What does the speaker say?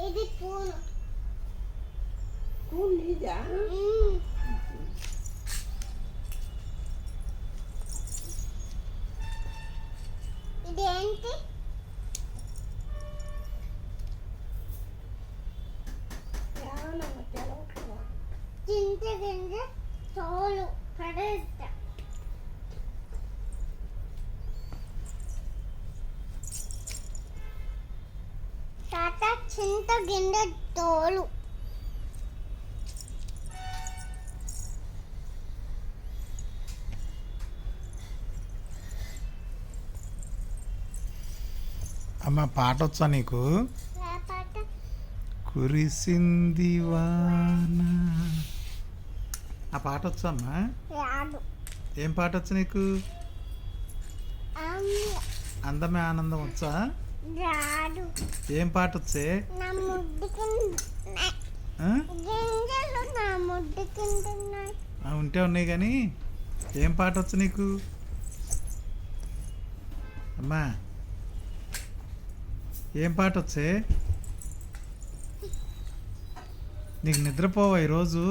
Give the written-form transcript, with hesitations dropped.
ఇది పూలు. పూలు నీదా? ఇదేంటి? ఏమన్నా తెలవట్లేదు. చింత గింజ తోలు పడేస్తా. తాత చింత గింజ తోలు. అమ్మ పాట వచ్చా నీకు? పాట కురిసింది వాన. ఆ పాట వచ్చా అమ్మా? రాదు. ఏం పాట వచ్చు నీకు? అందమే ఆనందం వచ్చా? రాదు. ఏం పాట వచ్చే? నా ముడ్డు ఆ? గింజలు నా ముడ్డు కింద ఉన్నాయి. ఉంటే ఉన్నాయి కానీ ఏం పాట వచ్చు నీకు? అమ్మా ఏం పాట వచ్చే? నీకు నిద్రపోవా ఈరోజు?